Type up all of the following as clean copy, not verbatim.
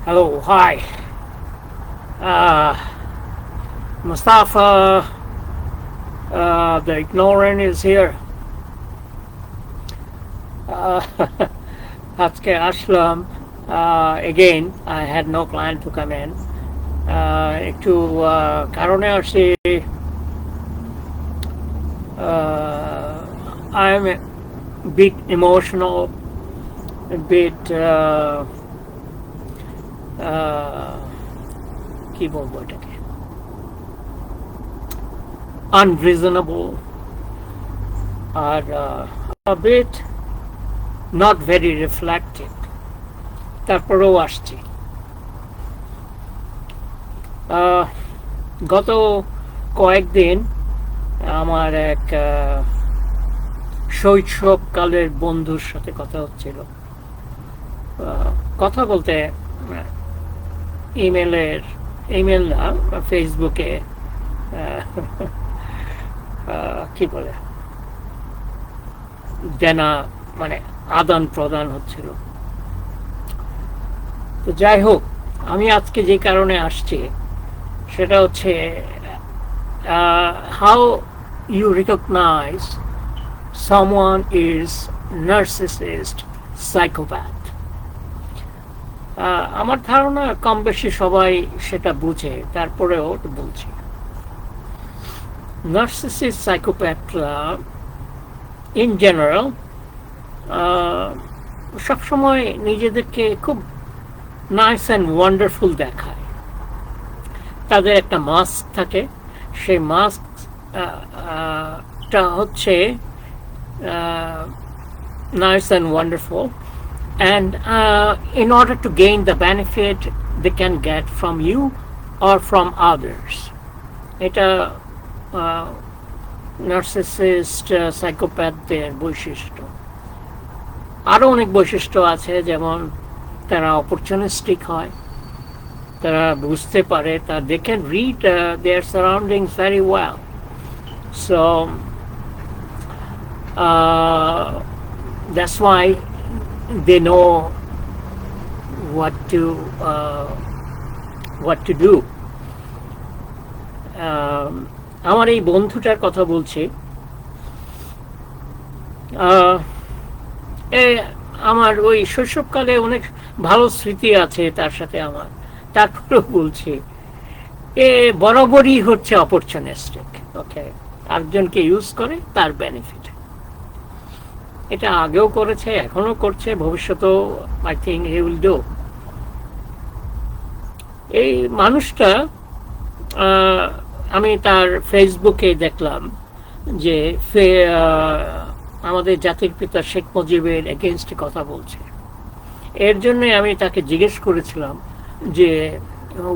Hello, hi. Uh, Mustafa, the ignorant is here. Uh, আজকে আসলাম again. I had no plan to come in. একটু কারণে আসি. I'm a bit emotional, a bit কি বলবো এটাকে, unreasonable, R a bit not very reflective. তারপরেও আসছি. গত কয়েকদিন আমার এক শৈশবকালের বন্ধুর সাথে কথা হচ্ছিল. কথা বলতে ইমেল না, ফেসবুকে কি বলে দেনা, মানে আদান প্রদান হচ্ছিল. তো যাই হোক, আমি আজকে যে কারণে আসছি সেটা হচ্ছে how you recognise someone is narcissist, psychopath. আমার ধারণা কম বেশি সবাই সেটা বুঝে, তারপরেও বলছি. নার্সিসিস্ট সাইকোপ্যাথরা ইন জেনারেল সবসময় নিজেদেরকে খুব নাইস অ্যান্ড ওয়ান্ডারফুল দেখায়. তাদের একটা মাস্ক থাকে, সেই মাস্কটা হচ্ছে nice and wonderful, and in order to gain the benefit they can get from you or from others. এটা নার্সিসিস্ট সাইকোপ্যাথদের বৈশিষ্ট্য. আরো অনেক বৈশিষ্ট্য আছে, যেমন তারা অপরচুনিস্টিক হয়, তারা বুঝতে পারে, they can read their surroundings very well. So that's why they know what to do. আমার এই বন্ধুটার কথা বলছি. আমার ওই শৈশবকালে অনেক ভালো স্মৃতি আছে তার সাথে আমার. তারপরেও বলছি, বরাবরই হচ্ছে অপরচুনিস্টিক. ওকে, একজনকে ইউজ করে তার বেনিফিট. এটা আগেও করেছে, এখনো করছে, ভবিষ্যতেও I think he will do. এই মানুষটা, আমি তার ফেসবুকে দেখলাম যে আমাদের জাতির পিতা শেখ মুজিবের এগেনস্টে কথা বলছে. এর জন্য আমি তাকে জিজ্ঞেস করেছিলাম যে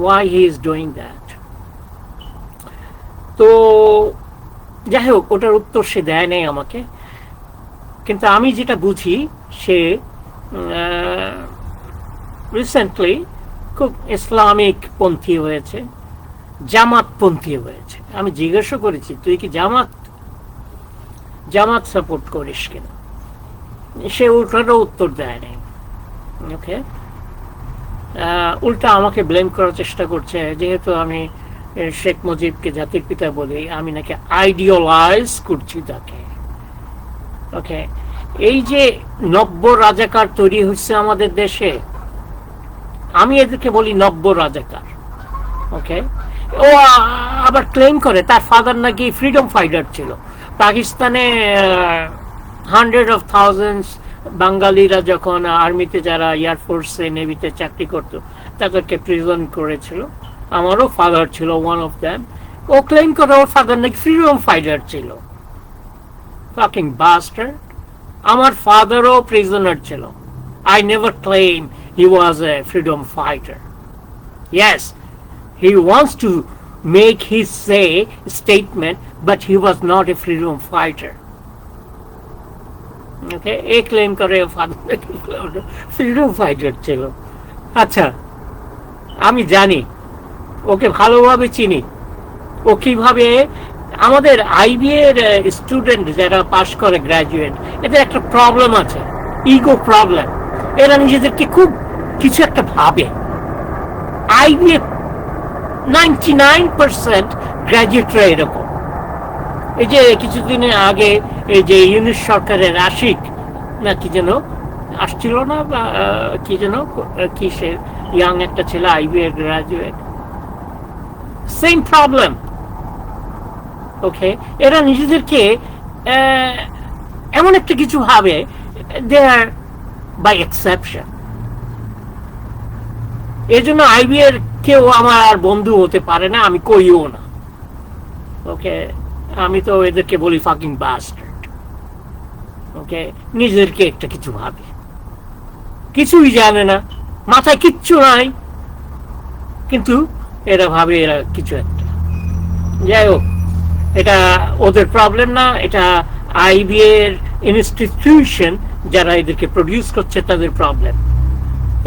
why he is doing that. তো যাই হোক, ওটার উত্তর সে দেয় নাই আমাকে. কিন্তু আমি যেটা বুঝি, সে রিসেন্টলি খুব ইসলামিক পন্থী হয়েছে, জামাত পন্থী হয়েছে. আমি জিজ্ঞাসা করেছি, তুই কি জামাত সাপোর্ট করিস কিনা? সে ওটারও উত্তর দেয় নাই. ওকে, উল্টা আমাকে ব্লেম করার চেষ্টা করছে, যেহেতু আমি শেখ মুজিবকে জাতির পিতা বলি, আমি নাকি আইডিয়ালাইজ করছি তাকে. ওকে, এই যে নব্য রাজাকার তৈরি হচ্ছে আমাদের দেশে, আমি এদেরকে বলি নব্য রাজাকার. ওকে, ও আবার ক্লেম করে তার ফাদার নাকি ফ্রিডম ফাইটার ছিল. পাকিস্তানে হান্ড্রেড অফ থাউজেন্ডস বাঙালিরা যখন আর্মিতে, যারা এয়ারফোর্সে, নেভিতে চাকরি করতো, তাদেরকে প্রিজন করেছিল. আমারও ফাদার ছিল ওয়ান অফ দ্যাম. ও ক্লেম করে ওর ফাদার নাকি ফ্রিডম ফাইটার ছিল. Fucking bastard. আমার ফাদারও প্রিজনার ছিল. I never claim he was a freedom fighter. Yes, he wants to make his statement, but he was not a freedom fighter. Okay, A claim করে father freedom fighter ছিল. আচ্ছা, আমি জানি, ওকে ভালোভাবে চিনি, ও কিভাবে আমাদের আইবি এর স্টুডেন্ট যারা পাশ করে, গ্রাজুয়েট, এদের একটা প্রবলেম আছে, ইগো প্রবলেম. এরা নিজেদেরকে খুব কিছু একটা ভাবে. আইবিএফ 99% গ্র্যাজুয়েটরা এরকম। এই যে কিছুদিন আগে এই যে ইউনিট সরকারের আশিক না কি যেন আসছিল না, বা কি যেন কি সে ইয়াং একটা ছেলে আইবিএ গ্রাজুয়েট, সেম প্রবলেম। ওকে, এরা নিজেদেরকে এমন একটা কিছু ভাবে, দে আর বাই এক্সেপশন। এই জন্য আইবিএর কেউ আমার আর বন্ধু হতে পারে না, আমি কইও না। ওকে, আমি তো এদেরকে বলি ফাকিং বাস্টার্ড। ওকে, নিজেদেরকে একটা কিছু ভাবে, কিছুই জানে না, মাথায় কিচ্ছু নাই, কিন্তু এরা ভাবে এরা কিছু একটা। যাই হোক, এটা ওদের প্রবলেম না, এটা আইবিএর ইনস্টিটিউশন যারা এদেরকে প্রডিউস করছে তাদের প্রবলেম।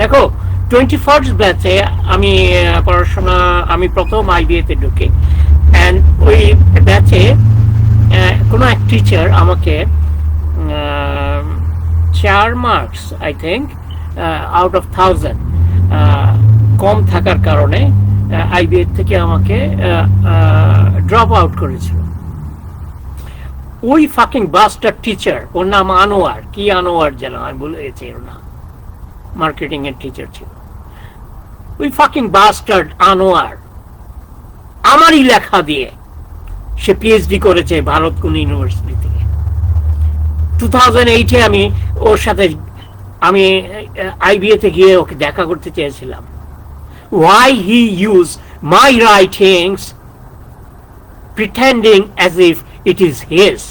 দেখো, 21st ব্যাচে আমি পড়াশোনা, আমি প্রথম আইবিএতে ঢুকি, অ্যান্ড ওই ব্যাচে কোনো এক টিচার আমাকে 4 marks I think out of 1000 কম থাকার কারণে আইবিএ থেকে আমাকে ড্রপ আউট করেছিল। ওই ফাকিং বাস্টার টিচার, ওর নাম আনোয়ার, কি আনোয়ার যেন, আমি বলে গেছি ওর নাম, মার্কেটিং এর টিচার ছিল। ওই ফাকিং বাস্টার্ড আনোয়ার আমারই লেখা দিয়ে সে পিএইচডি করেছে ভারত কোন ইউনিভার্সিটি থেকে। 2008-এ আমি ওর সাথে আমি আইবিএতে গিয়ে ওকে দেখা করতে চেয়েছিলাম। Why he used my writings pretending as if it is his,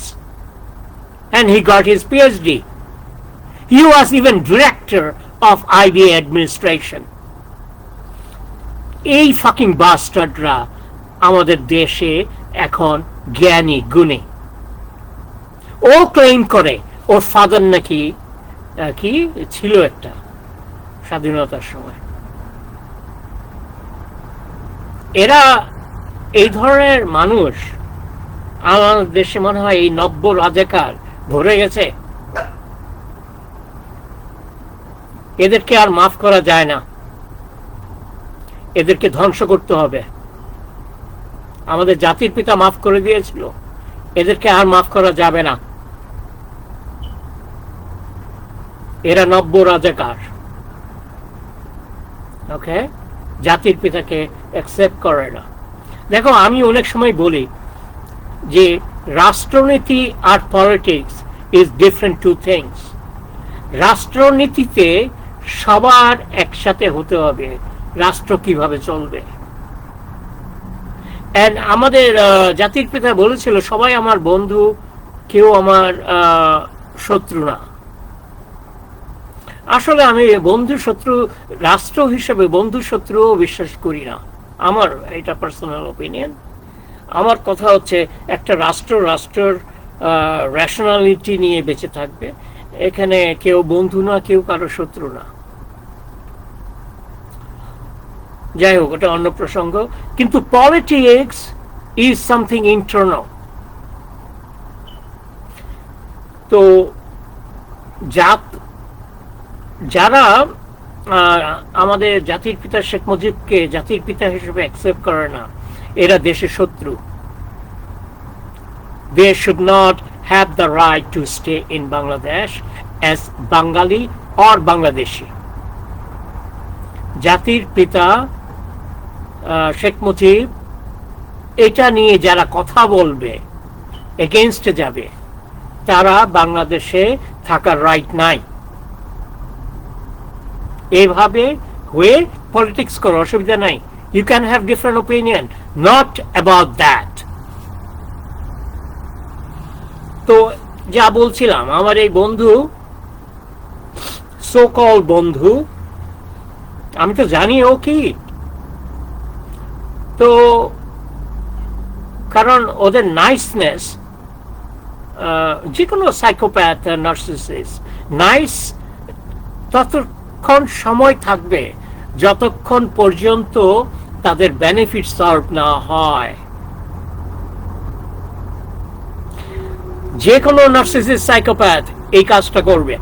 and he got his PhD. He was even director of IBA administration. এই ফাকিং বাস্টার্ডরা আমাদের দেশে এখন জ্ঞানী গুণী। ও ক্লেম করে ওর ফাদার নাকি কি ছিল একটা স্বাধীনতার সময়। এরা এই ধরনের মানুষ আমার দেশে মনে হয় এই নব্য রাজাকার ভরে গেছে। এদেরকে আর মাফ করা যায় না, এদেরকে ধ্বংস করতে হবে। আমাদের জাতির পিতা মাফ করে দিয়েছিল, এদেরকে আর মাফ করা যাবে না। এরা নব্য রাজাকার। ওকে, জাতির পিতাকে অ্যাকসেপ্ট করে না। দেখো, আমি অনেক সময় বলি যে রাষ্ট্রনীতি আর politics is different two things. রাষ্ট্রনীতিতে সবার একসাথে হতে হবে, রাষ্ট্র কিভাবে চলবে। এন্ড আমাদের জাতির পিতা বলেছিল সবাই আমার বন্ধু, কেউ আমার শত্রু না। আসলে আমি বন্ধু শত্রু, রাষ্ট্র হিসেবে বন্ধু শত্রুও বিশ্বাস করি না। আমার এটা পার্সোনাল ওপিনিয়ন। আমার কথা হচ্ছে একটা রাষ্ট্রের রেশনালিটি নিয়ে বেঁচে থাকবে। এখানে কেউ বন্ধু না, কেউ কারো শত্রু না। যাই হোক, ওটা অন্য প্রসঙ্গ। কিন্তু পলিটিক্স ইজ সামথিং ইন্টারনাল। তো যারা আমাদের জাতির পিতা শেখ মুজিবকে জাতির পিতা হিসেবে অ্যাকসেপ্ট করে না, এরা দেশের শত্রু। They should not have the right to stay in Bangladesh as Bengali or Bangladeshi. জাতির পিতা শেখ মুজিব এটা নিয়ে যারা কথা বলবে, এগেইনস্টে যাবে, তারা বাংলাদেশে থাকার রাইট নাই। এইভাবে হয়ে পলিটিক্স করো, অসুবিধা নাই। You can have different opinion, not about that. তো যা বলছিলাম, আমার এই বন্ধু, সো কল বন্ধু, আমি তো জানি ও কি। তো কারণ ওদের নাইসনেস, যে কোনো সাইকোপ্যাথ, নার্সিসিস্ট নাইস ততক্ষণ সময় থাকবে যতক্ষণ পর্যন্ত তাদের বেনিফিট সার্ভ না হয়। যে কোনো নার্সিসিস্ট সাইকোপ্যাথ এই কাজটা করবে।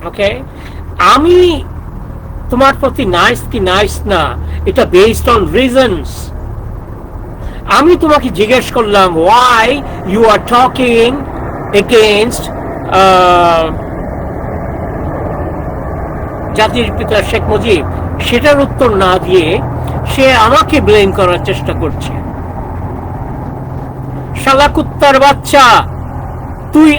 ওকে, আমি তোমার প্রতি নাইস কি নাইস না, এটা বেসড অন রিজনস। আমি তোমাকে জিজ্ঞেস করলাম why you are talking against জাতির পিতা শেখ মুজিব, সেটার উত্তর না দিয়ে সে আমাকে ব্লেম করার চেষ্টা করছে। শালা কুত্তার বাচ্চা, তুই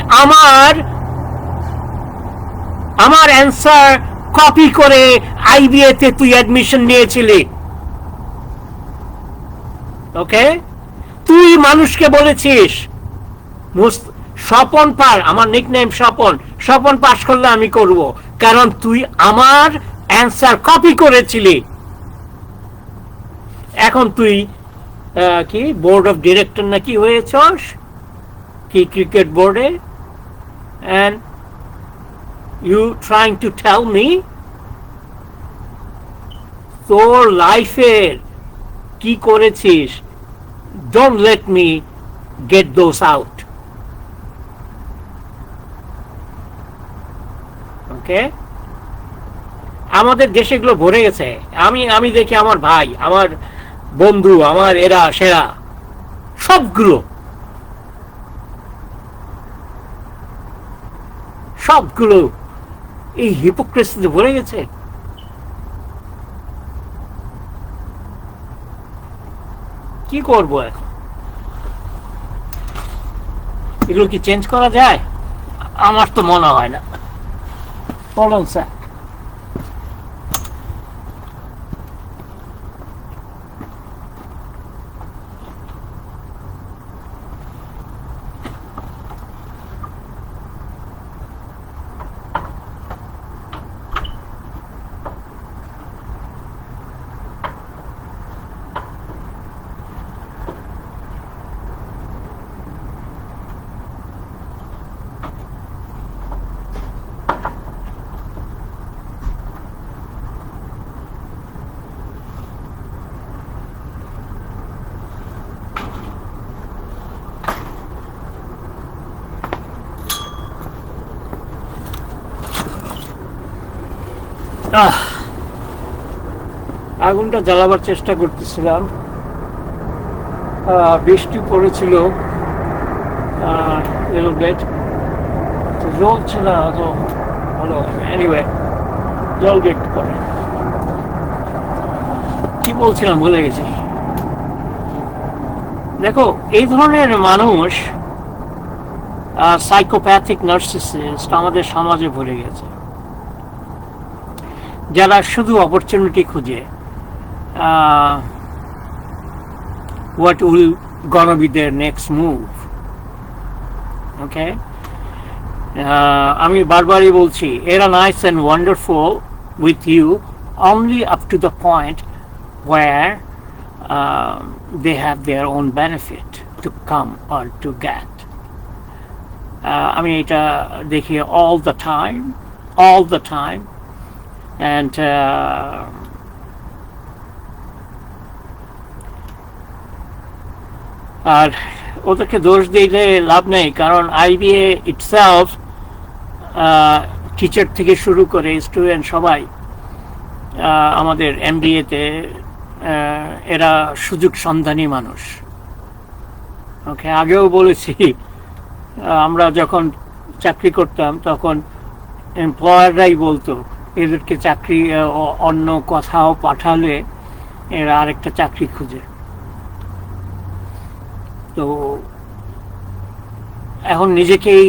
আমার অ্যান্সার কপি করে আইবিএ তে তুই অ্যাডমিশন নিয়েছিলি। ওকে, তুই মানুষকে বলেছিস স্বপন পার, আমার নিকনেম স্বপন, স্বপন পাস করলে আমি করব, কারণ তুই আমার অ্যান্সার কপি করেছিলি। এখন তুই কি বোর্ড অফ ডিরেক্টর নাকি হয়েছস কি ক্রিকেট বোর্ডে, and you trying to tell me তোর লাইফের কি করেছিস, don't let me get those out. ওকে, আমাদের দেশে এগুলো ভরে গেছে। আমি দেখি আমার ভাই, আমার বন্ধু, আমার এরা সেরা সবগুলো এই হিপোক্রেসিতে ভরে গেছে। কি করব এখন? এগুলো কি চেঞ্জ করা যায়? আমার তো মনে হয় না। বলুন স্যার। আগুনটা জ্বালাবার চেষ্টা করতেছিলাম, বৃষ্টি পড়েছিল, জ্বলছে না তো ভালো। এনিওয়ে, জলবে একটু পরে। কি বলছিলাম ভুলে গেছি। দেখো, এই ধরনের মানুষ, সাইকোপ্যাথিক নার্সিসিস্ট আমাদের সমাজে ভরে গেছে, যারা শুধু অপরচুনিটি খুঁজে, what will gonna be their next move. Okay, আমি বারবারই বলছি, এরা nice and wonderful with you only up to the point where they have their own benefit to come or to get. আমি এটা দেখি all the time, and আর ওদেরকে দোষ দিলে লাভ নেই, কারণ আইবিএ ইটসেলফ, টিচার থেকে শুরু করে স্টুডেন্ট সবাই, আমাদের এমবিএতে এরা সুযোগ সন্ধানী মানুষ। ওকে, আগেও বলেছি, আমরা যখন চাকরি করতাম তখন এমপ্লয়াররাই বলতো এদেরকে চাকরি অন্য কোথাও পাঠালে এরা আরেকটা চাকরি খুঁজে। তো এখন নিজেকেই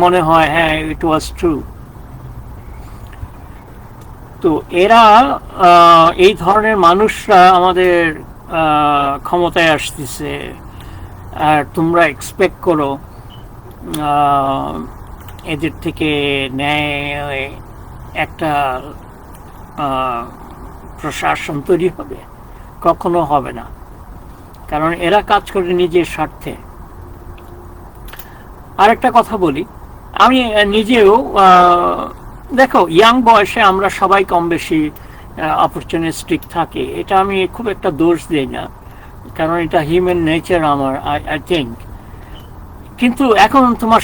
মনে হয় হ্যাঁ, ইট ওয়াজ ট্রু। তো এরা, এই ধরনের মানুষরা আমাদের ক্ষমতায় আসতেছে, আর তোমরা এক্সপেক্ট করো এদের থেকে ন্যায় একটা প্রশাসন তৈরি হবে? কখনো হবে না, কারণ এরা কাজ করে নিজের স্বার্থে। আরেকটা কথা বলি, আমি নিজেও, দেখো, ইয়াং বয়সে আমরা সবাই কম বেশি অপরচুনিস্টিক থাকি, এটা আমি খুব একটা দোষ দিই না, কারণ এটা হিউম্যান নেচার আমার, আই থিঙ্ক। কিন্তু এখন তোমার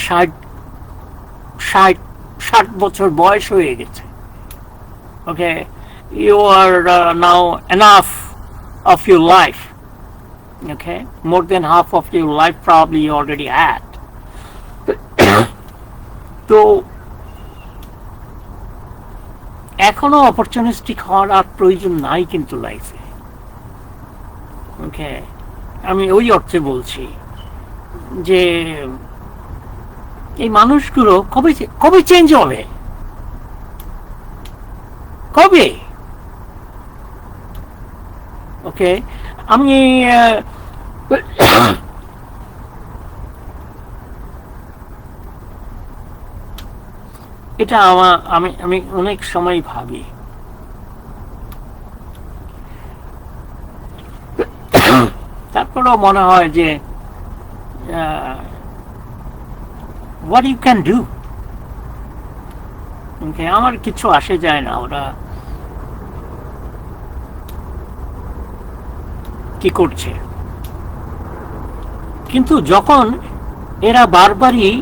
60 বছর বয়স হয়ে গেছে, ওকে, you are now enough of your life. Okay, more than half of your life probably you already had. তো এখনো অপরচুনিস্টিক হওয়ার আর প্রয়োজন নাই কিন্তু লাইফে। ওকে, আমি ওই অর্থে বলছি যে এই মানুষগুলো কবে কবে চেঞ্জ হবে, কবে? ওকে, আমি এটা আমি আমি অনেক সময় ভাবি। তারপরেও মনে হয় যে what you can do. Okay, আমার কিছু আসে যায় না ওরা কি করছে, কিন্তু যখন এরা বারবারই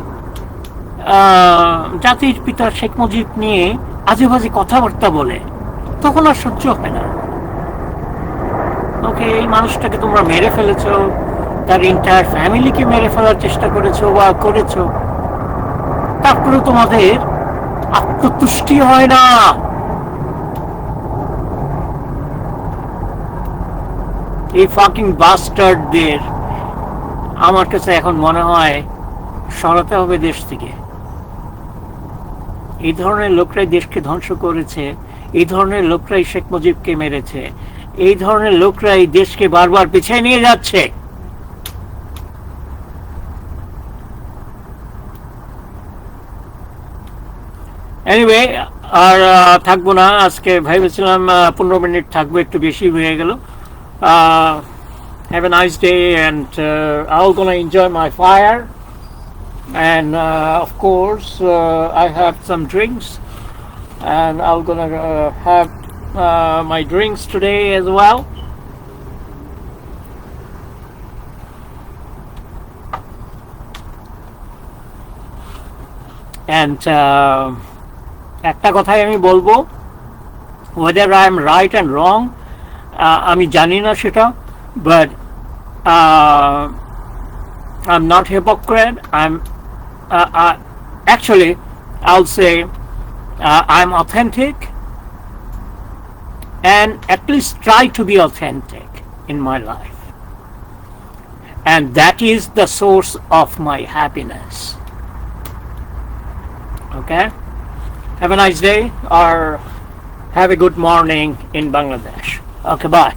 জাতির পিতা শেখ মুজিব নিয়ে আজে বাজে কথাবার্তা বলে, তখন আর সহ্য হয় না। ওকে, এই মানুষটাকে তোমরা মেরে ফেলেছো, তার এন্টায়ার ফ্যামিলিকে মেরে ফেলার চেষ্টা করেছো বা করেছো, তারপরে তোমাদের আত্মতুষ্টি হয় না। এই ফাকিং বাস্টার্ডদের আমার কাছে এখন মনে হয় সরাতে হবে দেশ থেকে। এই ধরনের লোকরাই দেশকে ধ্বংস করেছে, এই ধরনের লোকরাই শেখ মুজিবকে মেরেছে, এই ধরনের লোকরাই দেশকে বারবার পিছিয়ে নিয়ে যাচ্ছে। এনিওয়ে, আর থাকবো না আজকে, ভেবেছিলাম 15 মিনিট থাকবো, একটু বেশি হয়ে গেল। Have a nice day, and I'm gonna enjoy my fire, and of course I have some drinks, and I'm gonna have my drinks today as well. And একটা কথাই আমি বলবো, whether I am right and wrong আমি জানি না সেটা, but I'm not hypocrite. Actually I'll say I'm authentic, and at least try to be authentic in my life, and that is the source of my happiness. Okay, have a nice day, or have a good morning in Bangladesh. Okay, bye.